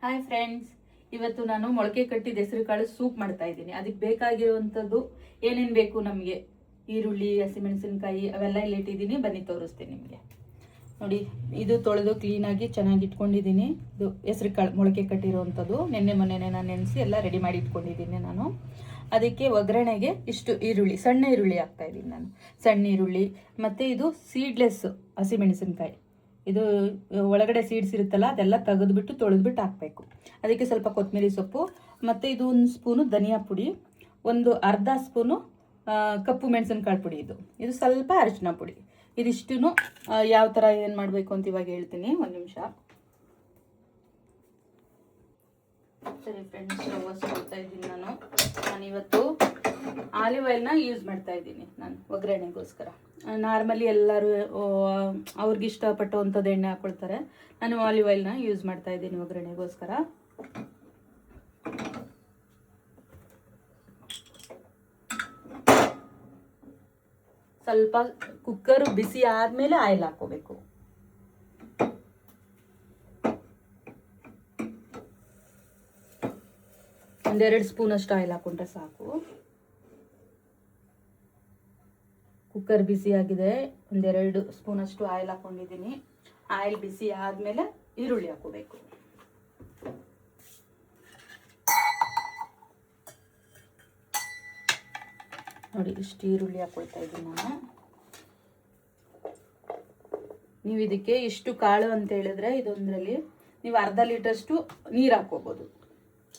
Hi friends, ಇವತ್ತು ನಾನು ಮೊಳಕೆ ಕಟ್ಟಿದ ಹೆಸರು ಕಾಳು ಸೂಪ್ ಮಾಡ್ತಾ ಇದ್ದೀನಿ. ಅದಕ್ಕೆ ಬೇಕಾಗಿರುವಂಥದ್ದು ಏನೇನು ಬೇಕು ನಮಗೆ, ಈರುಳ್ಳಿ, ಹಸಿಮೆಣಸಿನಕಾಯಿ ಅವೆಲ್ಲ ಇಲ್ಲಿ ಇಟ್ಟಿದ್ದೀನಿ. ಬನ್ನಿ ತೋರಿಸ್ತೀನಿ ನಿಮಗೆ. ನೋಡಿ, ಇದು ತೊಳೆದು ಕ್ಲೀನಾಗಿ ಚೆನ್ನಾಗಿ ಇಟ್ಕೊಂಡಿದ್ದೀನಿ. ಇದು ಹೆಸರು ಕಾಳು ಮೊಳಕೆ ಕಟ್ಟಿರುವಂಥದ್ದು. ಮೊನ್ನೆ ನಾನು ನೆನೆಸಿ ಎಲ್ಲ ರೆಡಿ ಮಾಡಿ ಇಟ್ಕೊಂಡಿದ್ದೀನಿ ನಾನು. ಅದಕ್ಕೆ ಒಗ್ಗರಣೆಗೆ ಇಷ್ಟು ಈರುಳ್ಳಿ, ಸಣ್ಣ ಈರುಳ್ಳಿ ಹಾಕ್ತಾ ಇದ್ದೀನಿ ನಾನು. ಸಣ್ಣ ಈರುಳ್ಳಿ ಮತ್ತು ಇದು ಸೀಡ್ಲೆಸ್ ಹಸಿಮೆಣಸಿನಕಾಯಿ. ಇದು ಒಳಗಡೆ ಸೀಡ್ಸ್ ಇರುತ್ತಲ್ಲ, ಅದೆಲ್ಲ ತೆಗೆದುಬಿಟ್ಟು ತೊಳೆದ್ಬಿಟ್ಟು ಹಾಕಬೇಕು. ಅದಕ್ಕೆ ಸ್ವಲ್ಪ ಕೊತ್ತಂಬರಿ ಸೊಪ್ಪು ಮತ್ತು ಇದು 1 ಸ್ಪೂನು ಧನಿಯಾ ಪುಡಿ, ಒಂದು ಅರ್ಧ ಸ್ಪೂನು ಕಪ್ಪು ಮೆಣಸಿನಕಾಳು ಪುಡಿ, ಇದು ಸ್ವಲ್ಪ ಅರಿಶಿನ ಪುಡಿ. ಇದಿಷ್ಟು ಯಾವ ಥರ ಏನು ಮಾಡಬೇಕು ಅಂತ ಇವಾಗ ಹೇಳ್ತೀನಿ. ಒಂದು ನಿಮಿಷ. ಸರಿ ಫ್ರೆಂಡ್ಸ್, ಸ್ಟವ್ ಹಚ್ಕೊಳ್ತಾ ಇದ್ದೀನಿ ನಾನಿವತ್ತು ಆಲಿವ್ ಆಯಿಲ್ನ ಯೂಸ್ ಮಾಡ್ತಾ ಇದ್ದೀನಿ ನಾನು ಒಗ್ಗರಣೆಗೋಸ್ಕರ. ನಾರ್ಮಲಿ ಎಲ್ಲರೂ ಅವ್ರಿಗೆ ಇಷ್ಟಪಟ್ಟುವಂಥದ್ದು ಎಣ್ಣೆ ಹಾಕ್ಕೊಳ್ತಾರೆ. ನಾನು ಆಲಿವ್ ಆಯಿಲ್ನ ಯೂಸ್ ಮಾಡ್ತಾ ಇದ್ದೀನಿ ಒಗ್ಗರಣೆಗೋಸ್ಕರ. ಸ್ವಲ್ಪ ಕುಕ್ಕರು ಬಿಸಿ ಆದಮೇಲೆ ಆಯಿಲ್ ಹಾಕೋಬೇಕು. ಒಂದೆರಡು ಸ್ಪೂನ್ ಅಷ್ಟು ಆಯಿಲ್ ಹಾಕೊಂಡ್ರೆ ಸಾಕು. ಕುಕ್ಕರ್ ಬಿಸಿ ಆಗಿದೆ. ಒಂದೆರಡು ಸ್ಪೂನ್ ಅಷ್ಟು ಆಯಿಲ್ ಹಾಕೊಂಡಿದ್ದೀನಿ. ಆಯಿಲ್ ಬಿಸಿ ಆದಮೇಲೆ ಈರುಳ್ಳಿ ಹಾಕೋಬೇಕು. ನೋಡಿ, ಇಷ್ಟು ಈರುಳ್ಳಿ ಹಾಕೊಳ್ತಾ ಇದ್ದೀನಿ ನಾನು. ನೀವು ಇದಕ್ಕೆ ಇಷ್ಟು ಕಾಳು ಅಂತ ಹೇಳಿದ್ರೆ ಇದೊಂದರಲ್ಲಿ ನೀವು ಅರ್ಧ ಲೀಟರ್ಷ್ಟು ನೀರು ಹಾಕೋಬೋದು.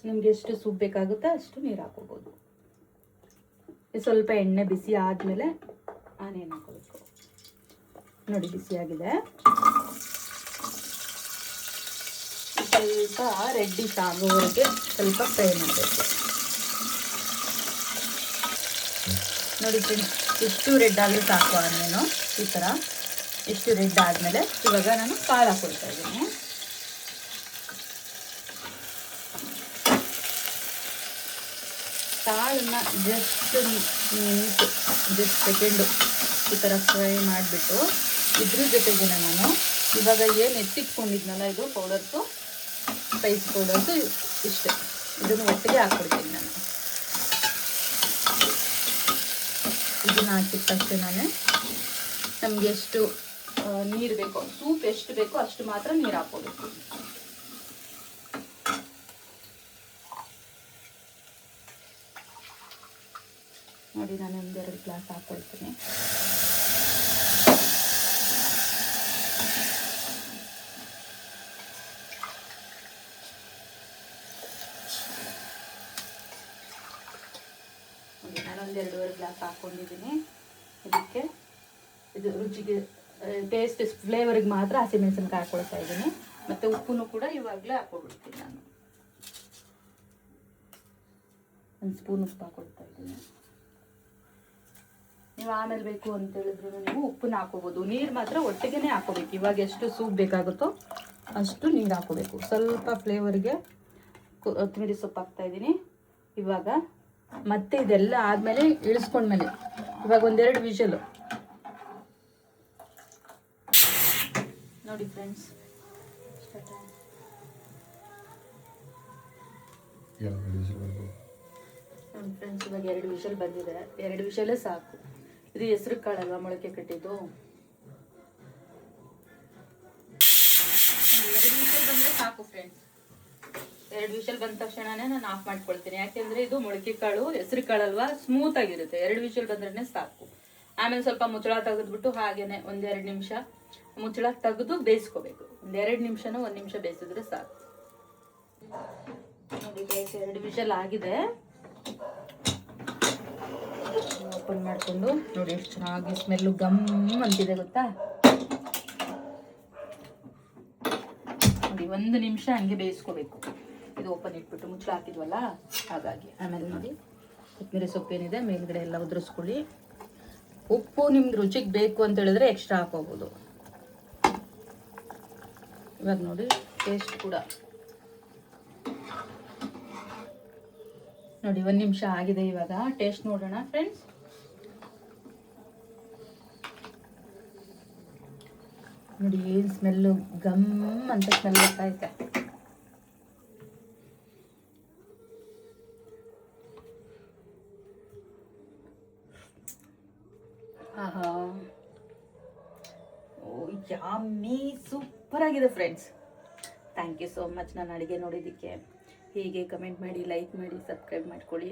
ನಿಮ್ಗೆ ಎಷ್ಟು ಸೂಪ್ ಬೇಕಾಗುತ್ತೆ ಅಷ್ಟು ನೀರು ಹಾಕೋಬೋದು. ಸ್ವಲ್ಪ ಎಣ್ಣೆ ಬಿಸಿ ಆದಮೇಲೆ ಆನಿಯನ್ ಹಾಕೋಬೇಕು. ನೋಡಿ, ಬಿಸಿಯಾಗಿದೆ. ಸ್ವಲ್ಪ ರೆಡ್ಡಿಶ್ ಆಗೋವರೆಗೆ ಸ್ವಲ್ಪ ಫ್ರೈ ಮಾಡಬೇಕು. ನೋಡಿ ಫ್ರೆಂಡ್ಸ್, ಇಷ್ಟು ರೆಡ್ ಆದರೆ ಸಾಕು ಆನಿಯನು. ಈ ಥರ ಇಷ್ಟು ರೆಡ್ ಆದಮೇಲೆ ಇವಾಗ ನಾನು ಕಾಳು ಹಾಕೊಳ್ತಾ ಇದ್ದೀನಿ. ಕಾಳನ್ನು ಜಸ್ಟ್ ಸೆಕೆಂಡು ಈ ಥರ ಫ್ರೈ ಮಾಡಿಬಿಟ್ಟು ಇದ್ರ ಜೊತೆಗೆ ನಾನು ಇವಾಗ ಏನು ಎತ್ತಿಟ್ಕೊಂಡಿದ್ನಲ್ಲ, ಇದು ಪೌಡರ್ಸು, ಸ್ಪೈಸ್ ಪೌಡರ್ಸು ಇಷ್ಟೇ, ಇದನ್ನು ಒಟ್ಟಿಗೆ ಹಾಕ್ಕೊಡ್ತೀನಿ ನಾನು. ಇದನ್ನು ಹಾಕಿದ ತಕ್ಷಣವೇ ನಮಗೆ ಎಷ್ಟು ನೀರು ಬೇಕೋ, ಸೂಪ್ ಎಷ್ಟು ಬೇಕೋ ಅಷ್ಟು ಮಾತ್ರ ನೀರು ಹಾಕೋಬೇಕು. ನೋಡಿ, ನಾನು 1-2 ಗ್ಲಾಸ್ ಹಾಕೊಳ್ತೀನಿ. ನೋಡಿ, ನಾನು 1-2.5 ಗ್ಲಾಸ್ ಹಾಕ್ಕೊಂಡಿದ್ದೀನಿ. ಇದಕ್ಕೆ ಇದು ರುಚಿಗೆ, ಟೇಸ್ಟ್ ಫ್ಲೇವರ್ಗೆ ಮಾತ್ರ ಹಸಿಮೆಣಸಿನಕಾಯಿ ಹಾಕ್ಕೊಳ್ತಾ ಇದ್ದೀನಿ. ಮತ್ತು ಉಪ್ಪನ್ನು ಕೂಡ ಇವಾಗಲೇ ಹಾಕ್ಕೊಳ್ತೀನಿ ನಾನು. 1 ಸ್ಪೂನ್ ಉಪ್ಪು ಹಾಕ್ಕೊಳ್ತಾ ಇದ್ದೀನಿ. ನೀವು ಆಮೇಲೆ ಬೇಕು ಅಂತ ಹೇಳಿದ್ರು ನೀವು ಉಪ್ಪನ್ನ ಹಾಕೋಬೋದು. ನೀರು ಮಾತ್ರ ಒಟ್ಟಿಗೆ ಹಾಕೋಬೇಕು. ಇವಾಗ ಎಷ್ಟು ಸೂಪ್ ಬೇಕಾಗುತ್ತೋ ಅಷ್ಟು ನೀರು ಹಾಕೋಬೇಕು. ಸ್ವಲ್ಪ ಫ್ಲೇವರ್ಗೆ ಕೊತ್ತಂಬರಿ ಸೊಪ್ಪು ಹಾಕ್ತಾ ಇದ್ದೀನಿ ಇವಾಗ. ಮತ್ತೆ ಇದೆಲ್ಲ ಆದಮೇಲೆ ಇಳಿಸ್ಕೊಂಡ್ಮೇಲೆ ಇವಾಗ 1-2 ವಿಷಲು. ನೋಡಿ ಫ್ರೆಂಡ್ಸ್, ಇವಾಗ 2 ವಿಷಲ್ ಬಂದಿದೆ. 2 ವಿಷಲೇ ಸಾಕು. ಇದು ಹೆಸರು ಕಾಳಲ್ವಾ ಮೊಳಕೆ ಕಟ್ಟಿದ್ದು. 2 ವಿಷಲ್ ಬಂದರೆ ಸಾಕು ಫ್ರೆಂಡ್ಸ್. 2 ವಿಷಲ್ ಬಂದ ತಕ್ಷಣನೇ ನಾನು ಆಫ್ ಮಾಡ್ಕೊಳ್ತೀನಿ. ಯಾಕೆಂದರೆ ಇದು ಮೊಳಕೆ ಕಾಳು, ಹೆಸರು ಕಾಳಲ್ವಾ, ಸ್ಮೂತ್ ಆಗಿರುತ್ತೆ. 2 ವಿಷಲ್ ಬಂದ್ರೇ ಸಾಕು. ಆಮೇಲೆ ಸ್ವಲ್ಪ ಮುಚ್ಚಳ ತೆಗೆದ್ಬಿಟ್ಟು ಹಾಗೇನೆ 1-2 ನಿಮಿಷ ಮುಚ್ಚಳ ತೆಗೆದು ಬೇಯಿಸ್ಕೋಬೇಕು. 1-2 ನಿಮಿಷನೋ 1 ನಿಮಿಷ ಬೇಯಿಸಿದ್ರೆ ಸಾಕು. ನೋಡಿ, 2 ವಿಷಲ್ ಆಗಿದೆ. ಓಪನ್ ಮಾಡಿಕೊಂಡು ನೋಡಿ, ಎಷ್ಟು ಚೆನ್ನಾಗಿ ಸ್ಮೆಲ್ಲು ಗಮ್ ಅಂತಿದೆ ಗೊತ್ತಾ. ನೋಡಿ, 1 ನಿಮಿಷ ಹಂಗೆ ಬೇಯಿಸ್ಕೋಬೇಕು. ಇದು ಓಪನ್ ಇಟ್ಬಿಟ್ಟು ಮುಚ್ಚಳ ಹಾಕಿದ್ವಲ್ಲ, ಹಾಗಾಗಿ. ಆಮೇಲೆ ನೋಡಿ, ಕೊತ್ತಂಬರಿ ಸೊಪ್ಪೇನಿದೆ ಮೇಲ್ಗಡೆ ಎಲ್ಲ ಉದುರಿಸ್ಕೊಳ್ಳಿ. ಉಪ್ಪು ನಿಮ್ಗೆ ರುಚಿಗೆ ಬೇಕು ಅಂತ ಹೇಳಿದ್ರೆ ಎಕ್ಸ್ಟ್ರಾ ಹಾಕೋಬೋದು. ಇವಾಗ ನೋಡಿ, ಟೇಸ್ಟ್ ಕೂಡ ನೋಡಿ 1 ನಿಮಿಷ ಆಗಿದೆ. ಇವಾಗ ಟೇಸ್ಟ್ ನೋಡೋಣ ಫ್ರೆಂಡ್ಸ್. ನೋಡಿ, ಏನು ಸ್ಮೆಲ್ಲು ಗಮ್ ಅಂತ ಸ್ಮೆಲ್ ಬರ್ತಾ ಐತೆ. ಆಹಾ, ಓ ಯಾಮಿ, ಸೂಪರ್ ಆಗಿದೆ friends. Thank you so much ನನ್ನ ಅಡುಗೆ ನೋಡಿದ್ದಕ್ಕೆ. ಹೀಗೆ ಕಮೆಂಟ್ ಮಾಡಿ, ಲೈಕ್ ಮಾಡಿ, ಸಬ್ಸ್ಕ್ರೈಬ್ ಮಾಡ್ಕೊಳ್ಳಿ.